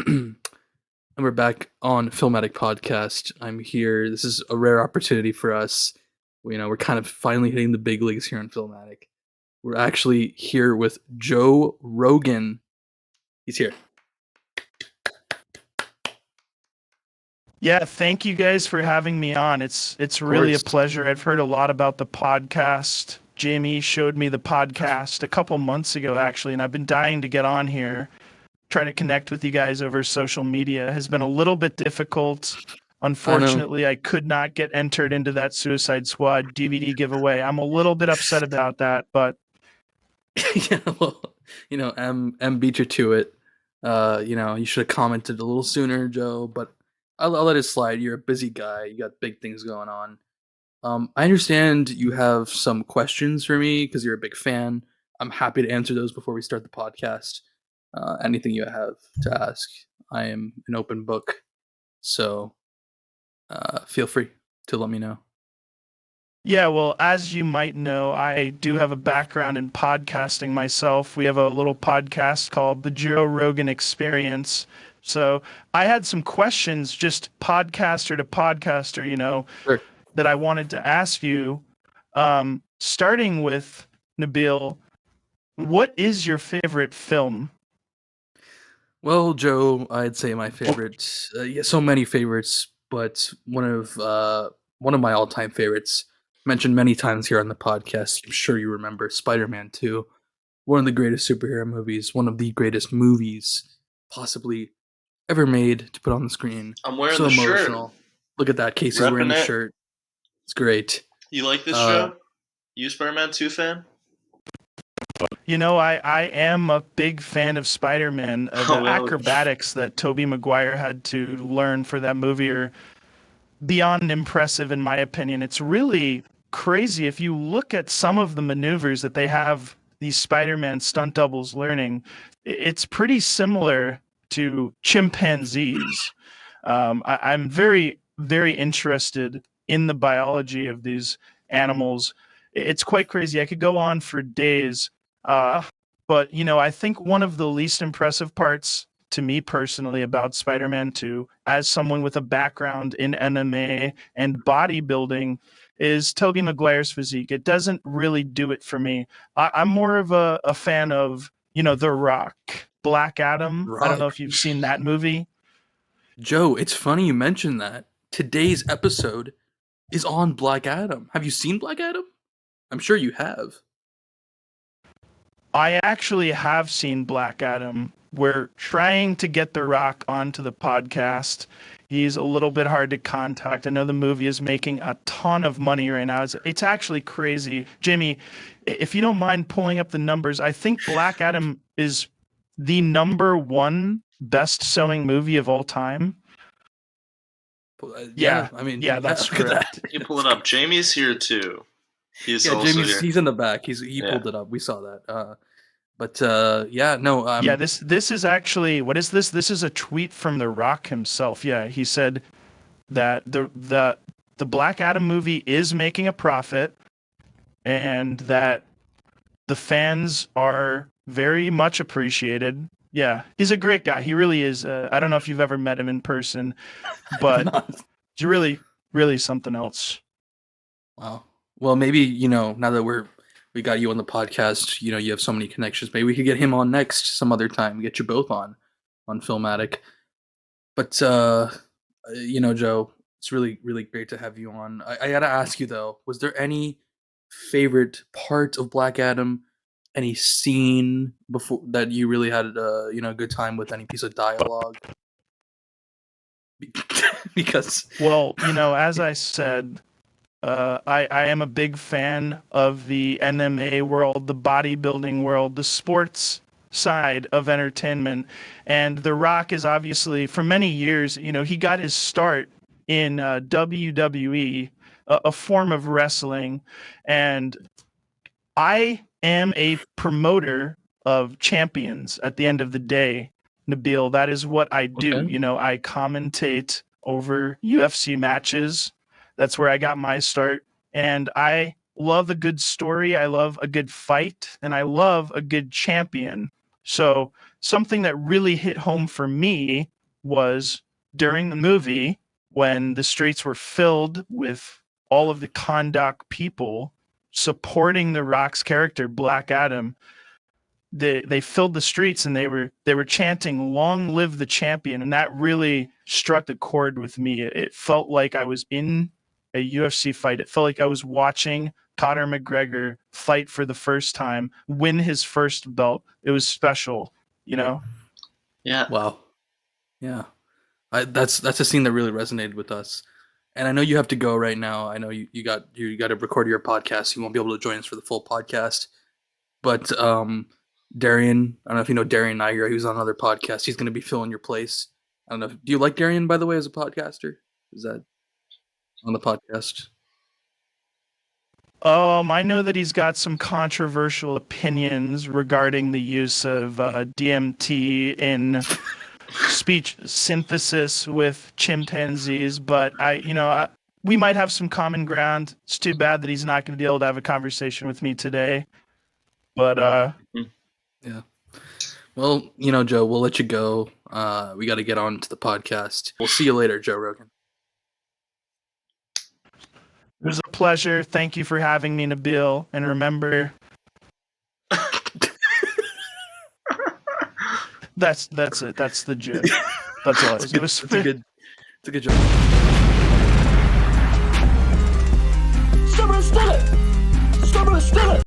And we're back on Filmatic podcast. I'm here. This is a rare opportunity for us. We're kind of finally hitting the big leagues here on Filmatic. We're actually here with Joe Rogan. He's here. Yeah, thank you guys for having me on. It's really a pleasure. I've heard a lot about the podcast. Jamie showed me the podcast a couple months ago actually, and I've been dying to get on here. Trying to connect with you guys over social media has been a little bit difficult. Unfortunately, I could not get entered into that Suicide Squad DVD giveaway. I'm a little bit upset about that, but Yeah, well, M beat you to it. You should have commented a little sooner, Joe, but I'll let it slide. You're a busy guy. You got big things going on. I understand you have some questions for me because you're a big fan. I'm happy to answer those before we start the podcast. Anything you have to ask, I am an open book. So feel free to let me know. yeah, well, as you might know, I do have a background in podcasting myself. We have a little podcast called The Joe Rogan Experience. So I had some questions, just podcaster to podcaster, Sure. that I wanted to ask you. Starting with Nabil, what is your favorite film? Well, Joe, I'd say my favorite. Yeah, so many favorites, but one of my all-time favorites, mentioned many times here on the podcast. I'm sure you remember Spider-Man 2, one of the greatest superhero movies, one of the greatest movies possibly ever made to put on the screen. I'm wearing So the emotional. shirt. Look at that. Casey's wearing the Repping it. shirt. It's great. You like this show? You a Spider-Man 2 fan? I am a big fan of Spider-Man. The acrobatics that Tobey Maguire had to learn for that movie are beyond impressive, in my opinion. It's really crazy. If you look at some of the maneuvers that they have these Spider-Man stunt doubles learning, it's pretty similar to chimpanzees. I'm very, very interested in the biology of these animals. It's quite crazy. I could go on for days. But I think one of the least impressive parts to me personally about Spider-Man 2, as someone with a background in MMA and bodybuilding, is Tobey Maguire's physique. It doesn't really do it for me. I'm more of a fan of, The Rock, Black Adam. I don't know if you've seen that movie. Joe, it's funny you mentioned that. Today's episode is on Black Adam. Have you seen Black Adam? I'm sure you have. I actually have seen Black Adam. We're trying to get The Rock onto the podcast. He's a little bit hard to contact. I know the movie is making a ton of money right now. It's actually crazy. Jimmy, if you don't mind pulling up the numbers, I think Black Adam is the #1 best-selling movie of all time. Yeah, I mean, yeah, that's correct. You pull it up. Jamie's here too. He's also Jamie's here. He's in the back. He pulled it up. We saw that. No. Yeah, this is actually, what is this? This is a tweet from The Rock himself. Yeah, he said that the Black Adam movie is making a profit, and that the fans are very much appreciated. Yeah, he's a great guy. He really is. I don't know if you've ever met him in person, but he's really, really something else. Wow. Well, maybe, now that we got you on the podcast, you have so many connections. Maybe we could get him on next some other time. Get you both on Filmatic. But Joe, it's really, really great to have you on. I gotta ask you though, was there any favorite part of Black Adam? Any scene before that you really had a good time with? Any piece of dialogue? Because as I said, I am a big fan of the MMA world, the bodybuilding world, the sports side of entertainment. And The Rock is obviously, for many years, he got his start in WWE, a form of wrestling. And I am a promoter of champions at the end of the day, Nabil. That is what I do. Okay. I commentate over UFC matches. That's where I got my start. And I love a good story. I love a good fight. And I love a good champion. So something that really hit home for me was during the movie when the streets were filled with all of the Kondak people supporting The Rock's character, Black Adam. They filled the streets and they were chanting "Long live the champion," and that really struck a chord with me. It felt like I was in a UFC fight. It felt like I was watching Conor McGregor fight for the first time, win his first belt. It was special, you know? Yeah. Wow. Yeah. That's a scene that really resonated with us. And I know you have to go right now. I know you got to record your podcast. You won't be able to join us for the full podcast. But Darian, I don't know if you know Darian Niger. He was on another podcast. He's going to be filling your place. I don't know. Do you like Darian, by the way, as a podcaster? Is that on the podcast? I know that he's got some controversial opinions regarding the use of DMT in speech synthesis with chimpanzees, but we might have some common ground. It's too bad that he's not going to be able to have a conversation with me today. But yeah. Well, Joe, we'll let you go. We got to get on to the podcast. We'll see you later, Joe Rogan. It was a pleasure. Thank you for having me, Nabil. And remember, that's it. That's the joke. That's all. It's a good joke. Stop it!